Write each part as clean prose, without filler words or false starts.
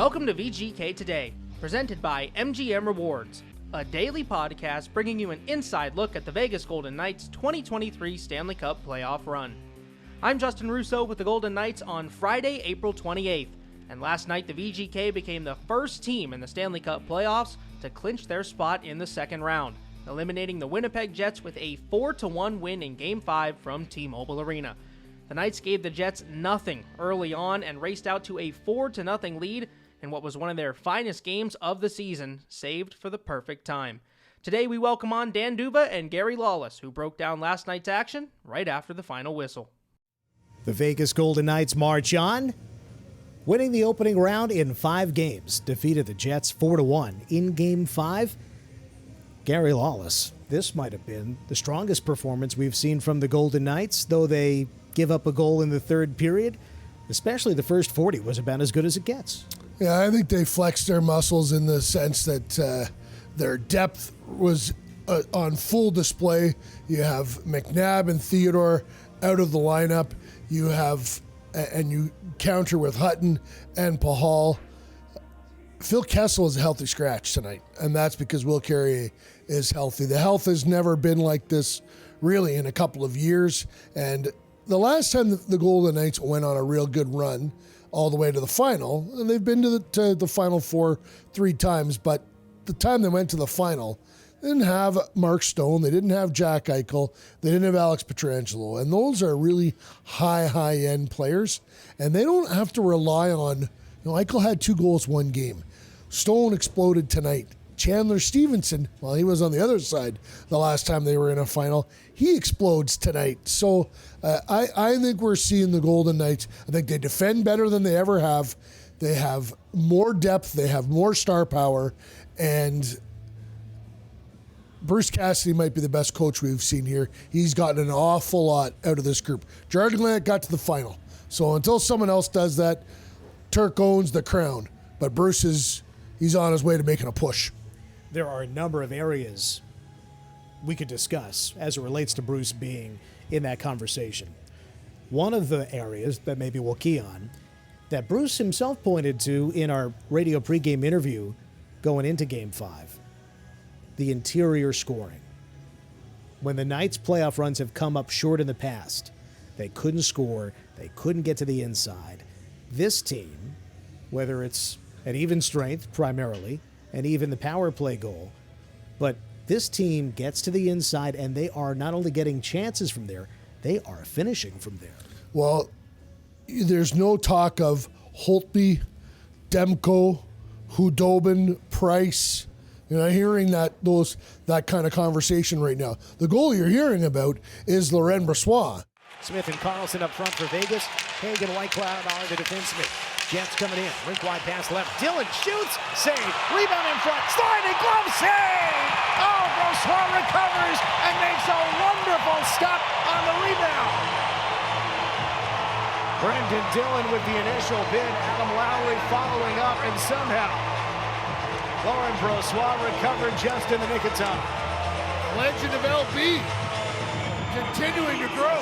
Welcome to VGK Today, presented by MGM Rewards, a daily podcast bringing you an inside look at the Vegas Golden Knights' 2023 Stanley Cup Playoff run. I'm Justin Russo with the Golden Knights on Friday, April 28th, and last night the VGK became the first team in the Stanley Cup Playoffs to clinch their spot in the second round, eliminating the Winnipeg Jets with a 4-1 win in Game 5 from T-Mobile Arena. The Knights gave the Jets nothing early on and raced out to a 4-0 lead in what was one of their finest games of the season, saved for the perfect time. Today we welcome on D'Uva and Gary Lawless, who broke down last night's action right after the final whistle. The Vegas Golden Knights march on, winning the opening round in 5 games, defeated the Jets 4-1 in Game 5. Gary Lawless, this might have been the strongest performance we've seen from the Golden Knights, though they give up a goal in the third period. Especially the first 40 was about as good as it gets. Yeah, I think they flexed their muscles in the sense that their depth was on full display. You have McNabb and Theodore out of the lineup. You have, and you counter with Hutton and Pahal. Phil Kessel is a healthy scratch tonight, and that's because Will Carrier is healthy. The health has never been like this really in a couple of years, and the last time the Golden Knights went on a real good run all the way to the final, and they've been to the Final Four 3 times, but the time they went to the final, they didn't have Mark Stone, they didn't have Jack Eichel, they didn't have Alex Pietrangelo, and those are really high-end players, and they don't have to rely on, Eichel had 2 goals 1 game. Stone exploded tonight. Chandler Stevenson, well, he was on the other side the last time they were in a final. He explodes tonight. So I think we're seeing the Golden Knights. I think they defend better than they ever have. They have more depth. They have more star power. And Bruce Cassidy might be the best coach we've seen here. He's gotten an awful lot out of this group. Gerard Gallant got to the final. So until someone else does that, Turk owns the crown. But Bruce he's on his way to making a push. There are a number of areas we could discuss as it relates to Bruce being in that conversation. One of the areas that maybe we'll key on that Bruce himself pointed to in our radio pregame interview going into Game 5, the interior scoring. When the Knights' playoff runs have come up short in the past, they couldn't score, they couldn't get to the inside. This team, whether it's at even strength primarily, and even the power play goal. But this team gets to the inside, and they are not only getting chances from there, they are finishing from there. Well, there's no talk of Holtby, Demko, Hudobin, Price. You're not hearing that kind of conversation right now. The goal you're hearing about is Laurent Brossoit. Smith and Carlson up front for Vegas. Hagen, Whitecloud are the defensemen. Jets coming in. Rink wide pass left. Dillon shoots. Save. Rebound in front. Sliding glove save. Oh, Brossoit recovers and makes a wonderful stop on the rebound. Brendan Dillon with the initial bid. Adam Lowry following up, and somehow Laurent Brossoit recovered just in the nick of time. Legend of LB continuing to grow.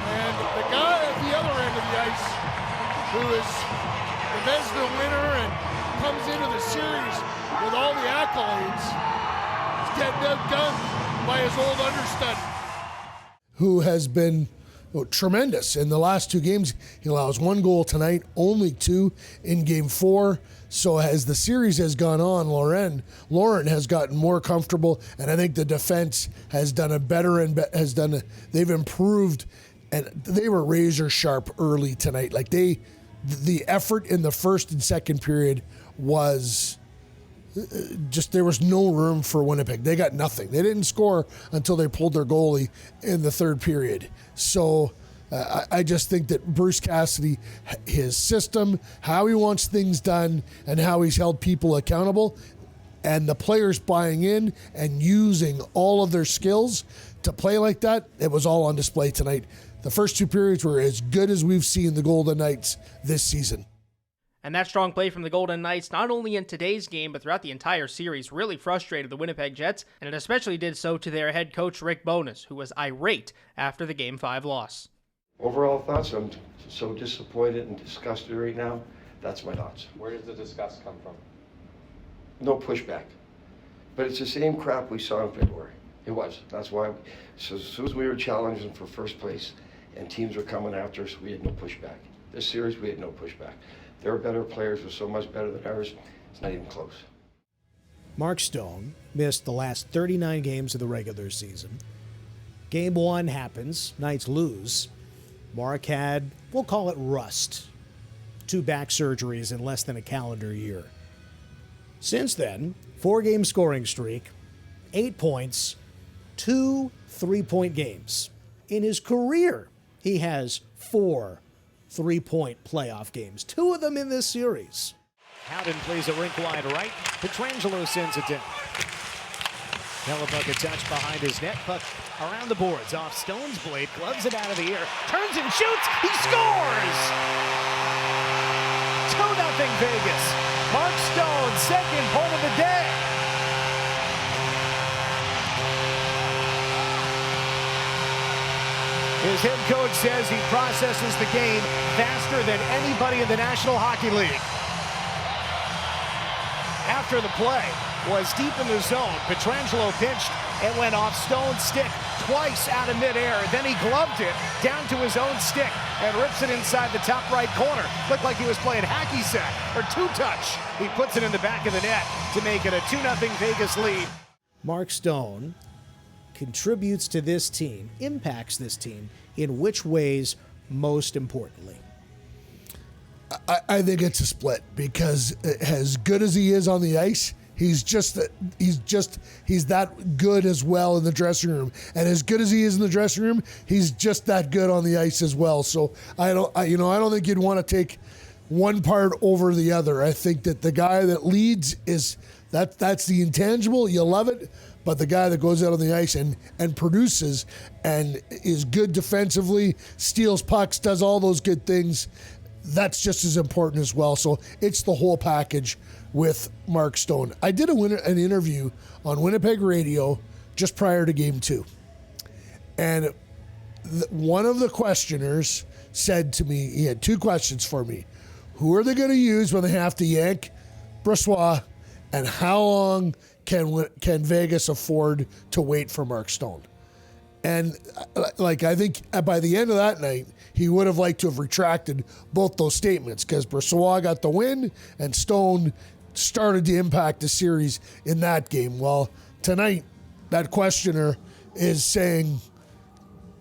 And the guy at the other end of the ice, who is the Vezina winner and comes into the series with all the accolades, is getting outdone by his old understudy, who has been tremendous in the last 2 games. He allows 1 goal tonight, only 2 in Game 4. So as the series has gone on, Lauren has gotten more comfortable, and I think the defense has done a better and they've improved, and they were razor sharp early tonight. Like the effort in the first and second period was just, there was no room for Winnipeg. They got nothing. They didn't score until they pulled their goalie in the third period. So I just think that Bruce Cassidy, his system, how he wants things done, and how he's held people accountable, and the players buying in and using all of their skills to play like that, it was all on display tonight. The first 2 periods were as good as we've seen the Golden Knights this season. And that strong play from the Golden Knights, not only in today's game, but throughout the entire series, really frustrated the Winnipeg Jets, and it especially did so to their head coach, Rick Bowness, who was irate after the Game 5 loss. Overall thoughts, I'm so disappointed and disgusted right now. That's my thoughts. Where does the disgust come from? No pushback. But it's the same crap we saw in February. It was. That's why, so as soon as we were challenging for first place and teams were coming after us, we had no pushback. This series, we had no pushback. Their better players were so much better than ours, it's not even close. Mark Stone missed the last 39 games of the regular season. Game 1 happens, Knights lose. Mark had, we'll call it rust. 2 back surgeries in less than a calendar year. Since then, 4-game scoring streak, 8 points, 2 3-point games. In his career, he has 4 3-point playoff games, 2 of them in this series. Howden plays a rink wide right. Pietrangelo sends it down. Hellebuck a touch behind his net. Puck around the boards. Off Stone's blade. Gloves it out of the air. Turns and shoots. He scores! 2-0 Vegas. Mark Stone, second point of the day. His head coach says he processes the game faster than anybody in the National Hockey League. After the play was deep in the zone. Pietrangelo pinched and went off Stone's stick twice out of midair. Then he gloved it down to his own stick and rips it inside the top right corner. Looked like he was playing hacky sack or two-touch. He puts it in the back of the net to make it a 2-0 Vegas lead. Mark Stone contributes to this team, impacts this team, in which ways most importantly? I think it's a split, because as good as he is on the ice, he's that good as well in the dressing room, and as good as he is in the dressing room, he's just that good on the ice as well. So I don't think you'd want to take one part over the other. I think that the guy that leads that's the intangible. You love it. But the guy that goes out on the ice and produces and is good defensively, steals pucks, does all those good things, that's just as important as well. So it's the whole package with Mark Stone. I did an interview on Winnipeg radio just prior to Game 2. And one of the questioners said to me, he had 2 questions for me. Who are they going to use when they have to yank Brossoit, and how long can Vegas afford to wait for Mark Stone? And I think by the end of that night, he would have liked to have retracted both those statements, because Brossoit got the win and Stone started to impact the series in that game. Well, tonight, that questioner is saying,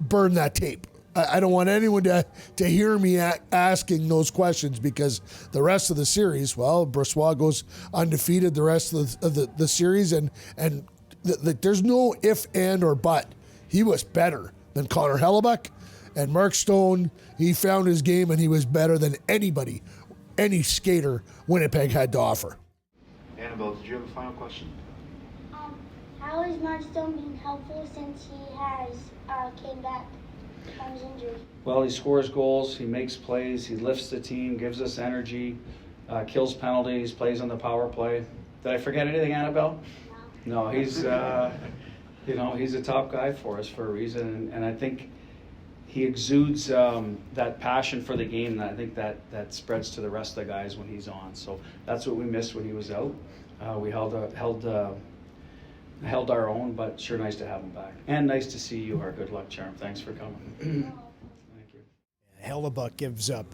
burn that tape. I don't want anyone to hear me asking those questions, because the rest of the series, well, Brossoit goes undefeated the rest of the series, and there's no if, and, or but. He was better than Connor Hellebuck, and Mark Stone, he found his game, and he was better than anybody, any skater Winnipeg had to offer. Annabelle, did you have a final question? How has Mark Stone been helpful since he has came back from his injury? Well, he scores goals, he makes plays, he lifts the team, gives us energy, kills penalties, plays on the power play. Did I forget anything, Annabelle? No, he's he's a top guy for us for a reason, and I think he exudes that passion for the game, and I think that spreads to the rest of the guys when he's on. So that's what we missed when he was out. We held our own, but sure nice to have him back. And nice to see you, our good luck charm. Thanks for coming. Thank you. Hellebuck gives up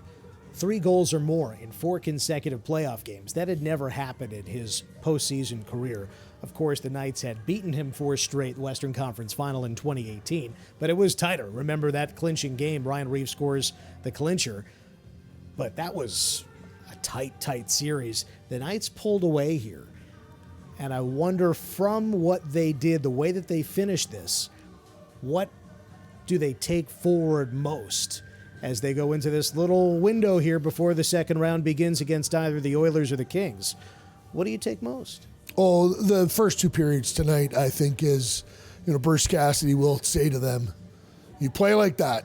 3 goals or more in 4 consecutive playoff games. That had never happened in his postseason career. Of course, the Knights had beaten him 4 straight Western Conference Final in 2018, but it was tighter. Remember that clinching game? Ryan Reeves scores the clincher, but that was a tight series. The Knights pulled away here, and I wonder, from what they did, the way that they finished this, what do they take forward most as they go into this little window here before the second round begins against either the Oilers or the Kings? What do you take most? Oh, the first 2 periods tonight, I think, is, Bruce Cassidy will say to them, you play like that,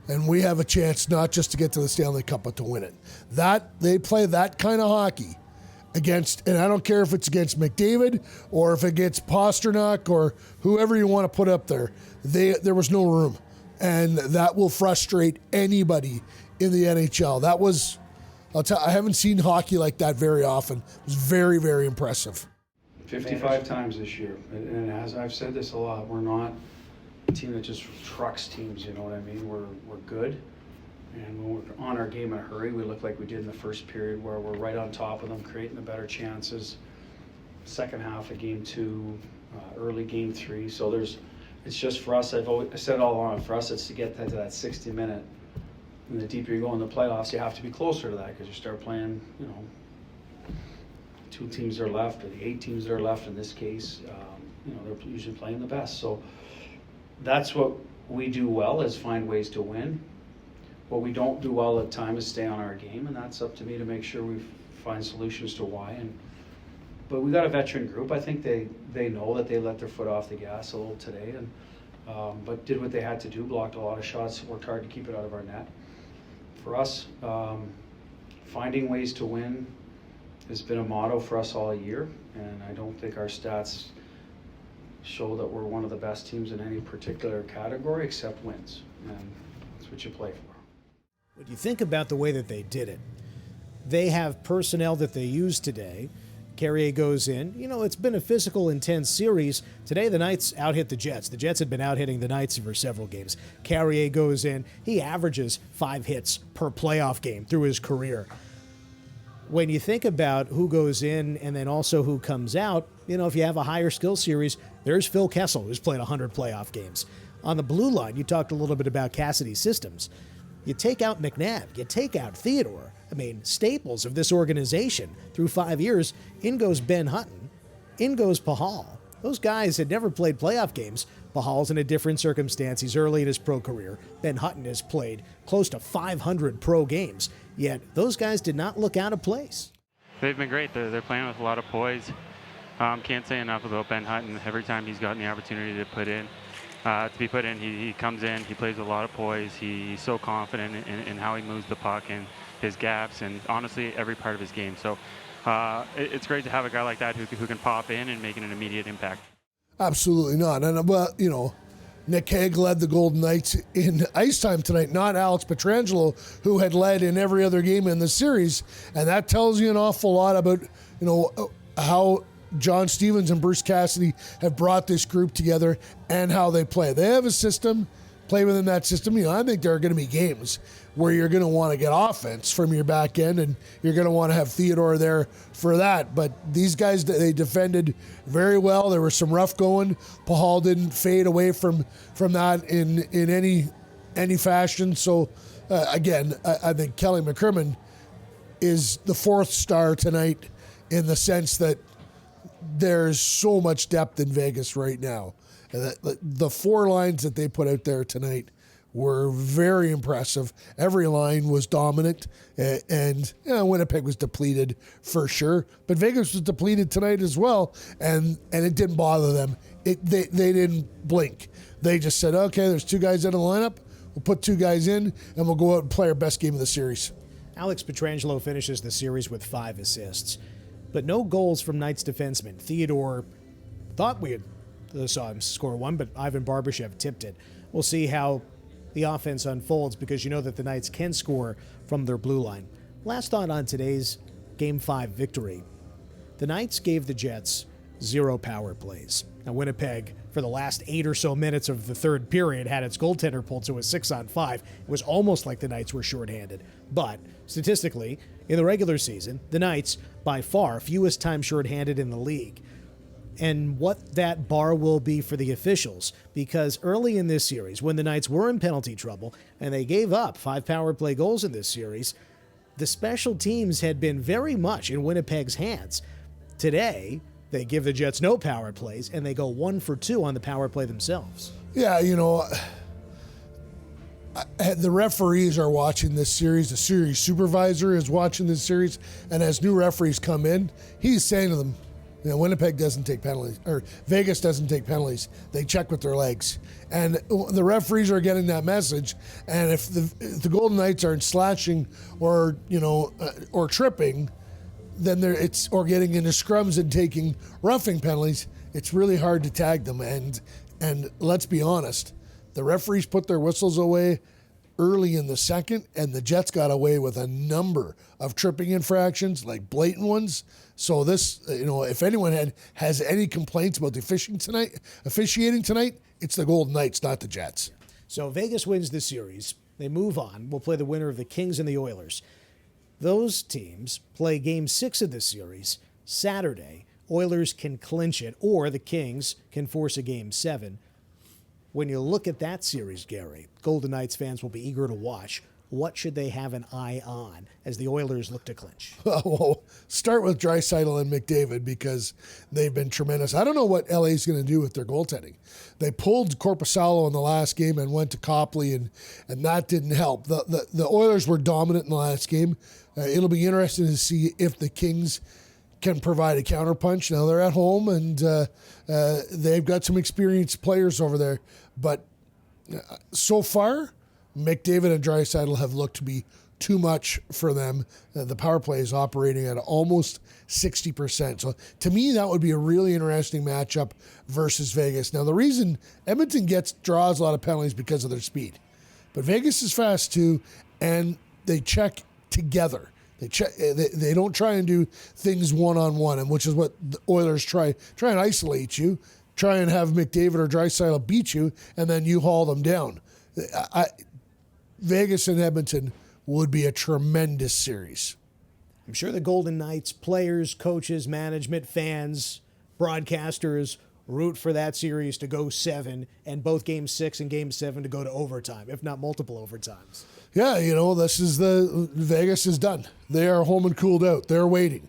and we have a chance not just to get to the Stanley Cup, but to win it. They play that kind of hockey against, and I don't care if it's against McDavid or if it gets Pasternak or whoever you want to put up there. There was no room. and that will frustrate anybody in the NHL. That was, I haven't seen hockey like that very often. It was very, very impressive. 55 times this year, and as I've said this a lot, we're not a team that just trucks teams, you know what I mean? We're good, and when we're on our game in a hurry, we look like we did in the first period, where we're right on top of them, creating the better chances. Second half of game 2, early game 3, so it's just for us, I said it all along, for us it's to get to that 60-minute, and the deeper you go in the playoffs, you have to be closer to that, because you start playing, 2 teams that are left, or the 8 teams that are left in this case, they're usually playing the best. So that's what we do well, is find ways to win. What we don't do well at times is stay on our game, and that's up to me to make sure we find solutions to why. But we got a veteran group. I think they know that they let their foot off the gas a little today, but did what they had to do, blocked a lot of shots, worked hard to keep it out of our net. For us, finding ways to win has been a motto for us all year, and I don't think our stats show that we're one of the best teams in any particular category except wins, and that's what you play for. When you think about the way that they did it, they have personnel that they use today. Carrier goes in. It's been a physical, intense series. Today, the Knights out-hit the Jets. The Jets had been out-hitting the Knights for several games. Carrier goes in. He averages 5 hits per playoff game through his career. When you think about who goes in and then also who comes out, if you have a higher skill series, there's Phil Kessel, who's played 100 playoff games. On the blue line, you talked a little bit about Cassidy's systems. You take out McNabb, you take out Theodore. Staples of this organization through 5 years. In goes Ben Hutton. In goes Pahal. Those guys had never played playoff games. Pahal's in a different circumstance. He's early in his pro career. Ben Hutton has played close to 500 pro games. Yet those guys did not look out of place. They've been great. They're playing with a lot of poise. Can't say enough about Ben Hutton. Every time he's gotten the opportunity to be put in, he comes in, he plays with a lot of poise. He's so confident in how he moves the puck and his gaps, and honestly every part of his game. So it's great to have a guy like that who can pop in and make an immediate impact. Absolutely not. And Nick Hague led the Golden Knights in ice time tonight, not Alex Pietrangelo, who had led in every other game in the series. And that tells you an awful lot about, how John Stevens and Bruce Cassidy have brought this group together and how they play. They have a system, play within that system. I think there are going to be games where you're going to want to get offense from your back end, and you're going to want to have Theodore there for that. But these guys, they defended very well. There was some rough going. Pahal didn't fade away from that in any fashion. So, again, I think Kelly McCrimmon is the 4th star tonight in the sense that there's so much depth in Vegas right now. And the 4 lines that they put out there tonight were very impressive. Every line was dominant, and Winnipeg was depleted for sure. But Vegas was depleted tonight as well, and it didn't bother them. They didn't blink. They just said, okay, there's 2 guys in the lineup. We'll put 2 guys in, and we'll go out and play our best game of the series. Alex Pietrangelo finishes the series with 5 assists. But no goals from Knights defensemen. Theodore thought we saw him score 1, but Ivan Barbashev tipped it. We'll see how the offense unfolds, because that the Knights can score from their blue line. Last thought on today's Game 5 victory. The Knights gave the Jets 0 power plays. Now, Winnipeg, for the last 8 or so minutes of the third period, had its goaltender pulled to a 6-on-5. It was almost like the Knights were shorthanded. But statistically, in the regular season, the Knights, by far, fewest times shorthanded in the league. And what that bar will be for the officials, because early in this series, when the Knights were in penalty trouble and they gave up 5 power play goals in this series, the special teams had been very much in Winnipeg's hands. Today, they give the Jets no power plays, and they go 1 for 2 on the power play themselves. Yeah, the referees are watching this series. The series supervisor is watching this series, and as new referees come in, he's saying to them, Winnipeg doesn't take penalties, or Vegas doesn't take penalties. They check with their legs. And the referees are getting that message. And if the Golden Knights aren't slashing or tripping, then or getting into scrums and taking roughing penalties, it's really hard to tag them. And let's be honest, The referees put their whistles away early in the second, and the Jets got away with a number of tripping infractions, like blatant ones. So this, if anyone has any complaints about the officiating tonight, it's the Golden Knights, not the Jets. So Vegas wins this series. They move on. We'll play the winner of the Kings and the Oilers. Those teams play Game 6 of this series Saturday. Oilers can clinch it, or the Kings can force a Game 7. When you look at that series, Gary, Golden Knights fans will be eager to watch. What should they have an eye on as the Oilers look to clinch? Well, start with Draisaitl and McDavid because they've been tremendous. I don't know what LA is going to do with their goaltending. They pulled Korpisalo in the last game and went to Copley, and that didn't help. The Oilers were dominant in the last game. It'll be interesting to see if the Kings can provide a counterpunch. Now they're at home, and they've got some experienced players over there. But so far, McDavid and Draisaitl have looked to be too much for them. The power play is operating at almost 60%. So to me, that would be a really interesting matchup versus Vegas. Now, the reason Edmonton draws a lot of penalties because of their speed. But Vegas is fast too, and they check together. They don't try and do things one-on-one, and which is what the Oilers try and isolate you, try and have McDavid or Draisaitl beat you, and then you haul them down. Vegas and Edmonton would be a tremendous series. I'm sure the Golden Knights, players, coaches, management, fans, broadcasters root for that series to go 7 and both Game 6 and Game 7 to go to overtime, if not multiple overtimes. Yeah, this is Vegas is done. They are home and cooled out. They're waiting.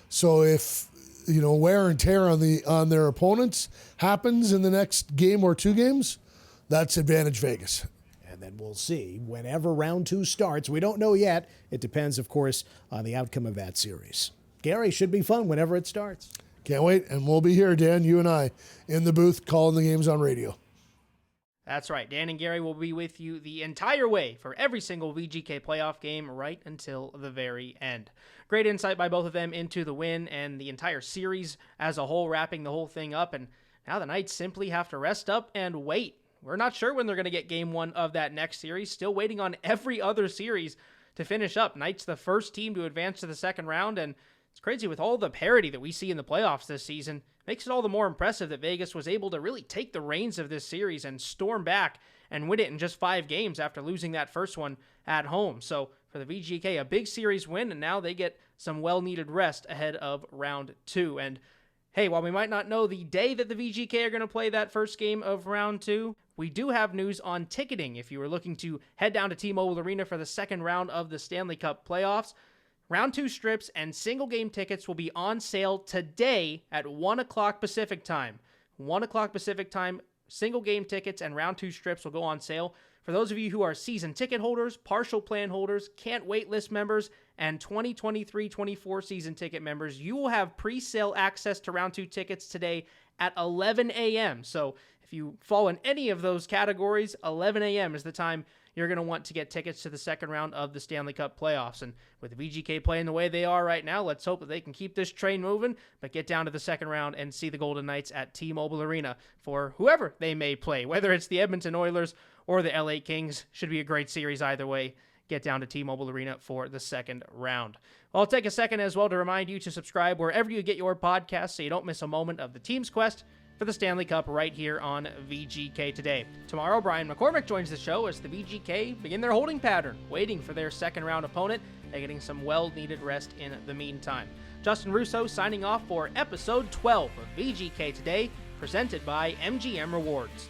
So if wear and tear on their opponents happens in the next game or 2 games, that's advantage Vegas. And then we'll see whenever round 2 starts. We don't know yet. It depends, of course, on the outcome of that series. Gary, should be fun whenever it starts. Can't wait. And we'll be here, Dan, you and I, in the booth calling the games on radio. That's right. Dan and Gary will be with you the entire way for every single VGK playoff game right until the very end. Great insight by both of them into the win and the entire series as a whole, wrapping the whole thing up. And now the Knights simply have to rest up and wait. We're not sure when they're going to get Game 1 of that next series. Still waiting on every other series to finish up. Knights the first team to advance to the second round, and it's crazy with all the parity that we see in the playoffs this season. Makes it all the more impressive that Vegas was able to really take the reins of this series and storm back and win it in just 5 games after losing that first one at home. So for the VGK, a big series win, and now they get some well-needed rest ahead of round 2. And hey, while we might not know the day that the VGK are going to play that first game of round 2, we do have news on ticketing. If you were looking to head down to T-Mobile Arena for the second round of the Stanley Cup Playoffs, Round 2 strips and single game tickets will be on sale today at 1 o'clock Pacific time. 1 o'clock Pacific time, single game tickets and Round 2 strips will go on sale. For those of you who are season ticket holders, partial plan holders, can't wait list members, and 2023-24 season ticket members, you will have pre-sale access to Round 2 tickets today at 11 a.m. So if you fall in any of those categories, 11 a.m. is the time you're going to want to get tickets to the second round of the Stanley Cup Playoffs. And with the VGK playing the way they are right now, let's hope that they can keep this train moving, but get down to the second round and see the Golden Knights at T-Mobile Arena for whoever they may play. Whether it's the Edmonton Oilers or the LA Kings, should be a great series either way. Get down to T-Mobile Arena for the second round. Well, I'll take a second as well to remind you to subscribe wherever you get your podcasts so you don't miss a moment of the team's quest for the Stanley Cup right here on VGK Today. Tomorrow, Brian McCormick joins the show as the VGK begin their holding pattern, waiting for their second round opponent and getting some well-needed rest in the meantime. Justin Russo signing off for episode 12 of VGK Today, presented by MGM Rewards.